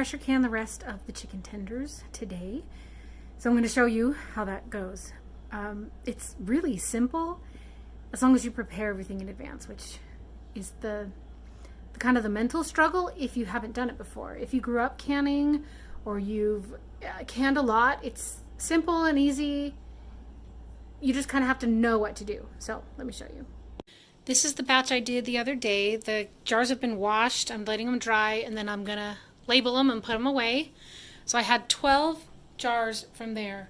pressure can the rest of the chicken tenders today. So I'm going to show you how that goes. It's really simple as long as you prepare everything in advance, which is the kind of the mental struggle if you haven't done it before. If you grew up canning or you've canned a lot, it's simple and easy. You just kind of have to know what to do. So let me show you. This is the batch I did the other day. The jars have been washed. I'm letting them dry, and then I'm gonna label them and put them away. So I had 12 jars from there.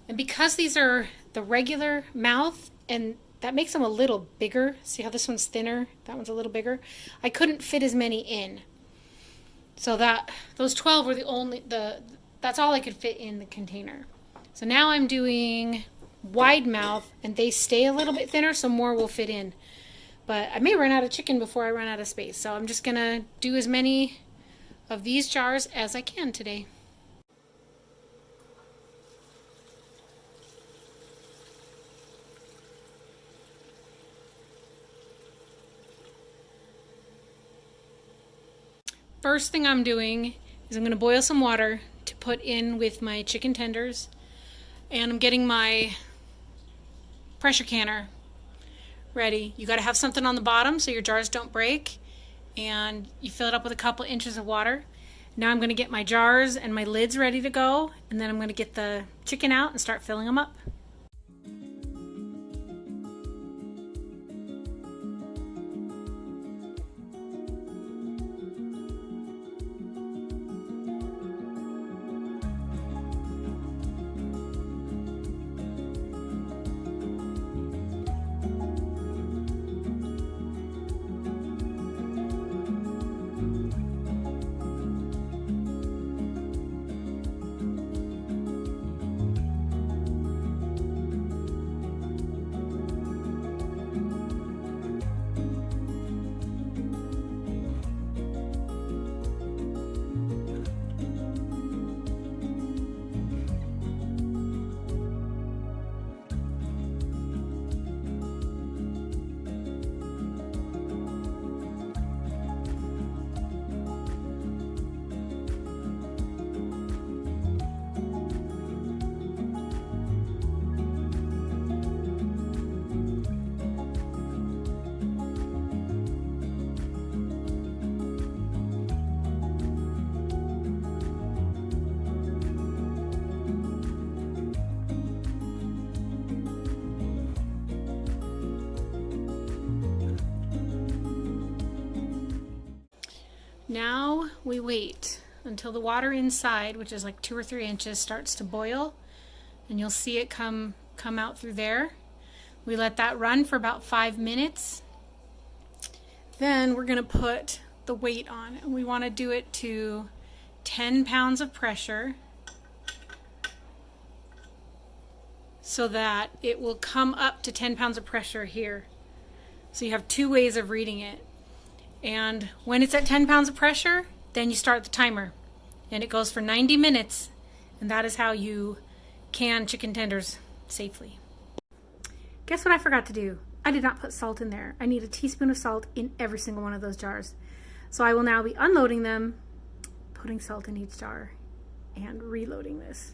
And because these are the regular mouth, and that makes them a little bigger. See how this one's thinner? That one's a little bigger. I couldn't fit as many in. So those 12 were that's all I could fit in the container. So now I'm doing wide mouth, and they stay a little bit thinner, so more will fit in. But I may run out of chicken before I run out of space, so I'm just gonna do as many of these jars as I can today. First thing I'm doing is I'm gonna boil some water to put in with my chicken tenders, and I'm getting my pressure canner ready. You got to have something on the bottom so your jars don't break, and you fill it up with a couple inches of water. Now I'm going to get my jars and my lids ready to go, and then I'm going to get the chicken out and start filling them up. Now we wait until the water inside, which is like 2 or 3 inches, starts to boil, and you'll see it come out through there. We let that run for about 5 minutes. Then we're going to put the weight on, and we want to do it to 10 pounds of pressure so that it will come up to 10 pounds of pressure here. So you have 2 ways of reading it. And when it's at 10 pounds of pressure, then you start the timer, and it goes for 90 minutes, and that is how you can chicken tenders safely. Guess what I forgot to do? I did not put salt in there. I need a teaspoon of salt in every single one of those jars. So I will now be unloading them, putting salt in each jar, and reloading this.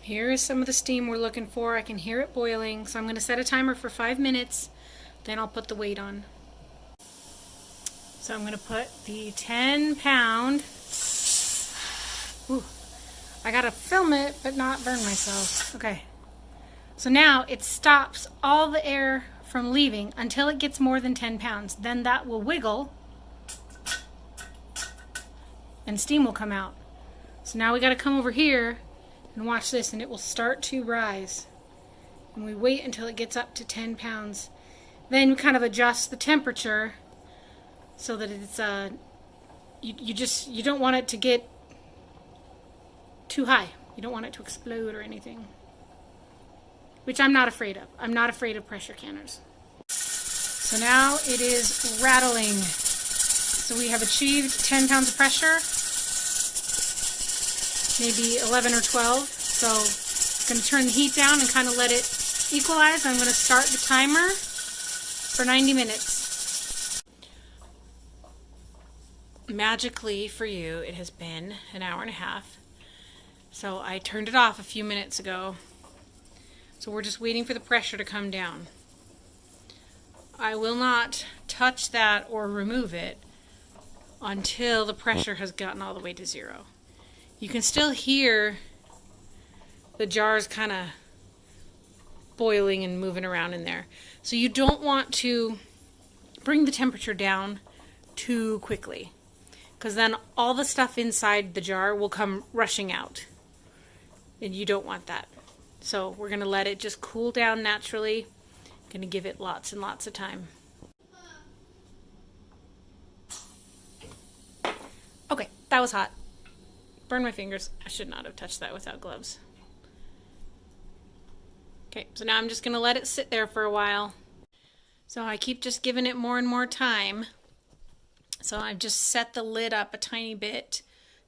Here is some of the steam we're looking for. I can hear it boiling, so I'm going to set a timer for 5 minutes, then I'll put the weight on. So I'm going to put the 10 pound, I got to film it but not burn myself. Okay, so now it stops all the air from leaving until it gets more than 10 pounds. Then that will wiggle and steam will come out. So now we got to come over here and watch this, and it will start to rise. And we wait until it gets up to 10 pounds. Then we kind of adjust the temperature so that it's you don't want it to get too high. You don't want it to explode or anything. which I'm not afraid of. I'm not afraid of pressure canners. So now it is rattling. So we have achieved 10 pounds of pressure, maybe 11 or 12. So I'm going to turn the heat down and kind of let it equalize. I'm going to start the timer for 90 minutes. Magically for you, it has been an hour and a half. So I turned it off a few minutes ago. So we're just waiting for the pressure to come down. I will not touch that or remove it until the pressure has gotten all the way to 0. You can still hear the jars kind of boiling and moving around in there. So you don't want to bring the temperature down too quickly, because then all the stuff inside the jar will come rushing out, and you don't want that. So we're going to let it just cool down naturally. Going to give it lots and lots of time. Okay, that was hot. Burned my fingers. I should not have touched that without gloves. Okay, so now I'm just going to let it sit there for a while. So I keep just giving it more and more time. So I've just set the lid up a tiny bit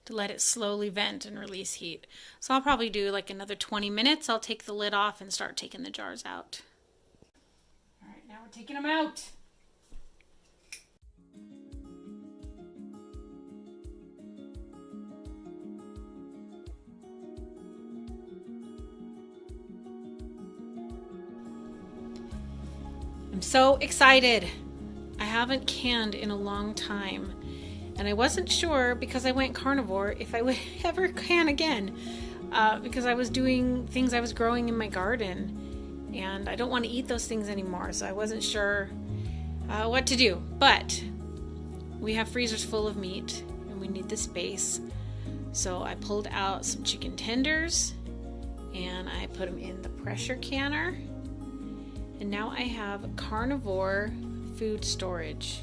to let it slowly vent and release heat. So I'll probably do like another 20 minutes. I'll take the lid off and start taking the jars out. All right, now we're taking them out. I'm so excited. I haven't canned in a long time, and I wasn't sure, because I went carnivore, if I would ever can again, because I was doing things I was growing in my garden, and I don't want to eat those things anymore, so I wasn't sure what to do. But we have freezers full of meat, and we need the space, so I pulled out some chicken tenders, and I put them in the pressure canner. And now I have carnivore food storage.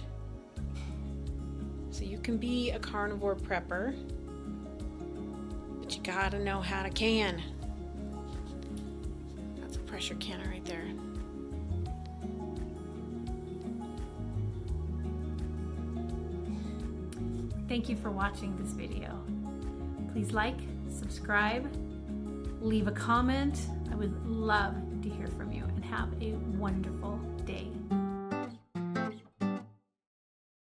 So you can be a carnivore prepper, but you gotta know how to can. That's a pressure canner right there. Thank you for watching this video. Please like, subscribe, leave a comment. I would love to hear from you, and have a wonderful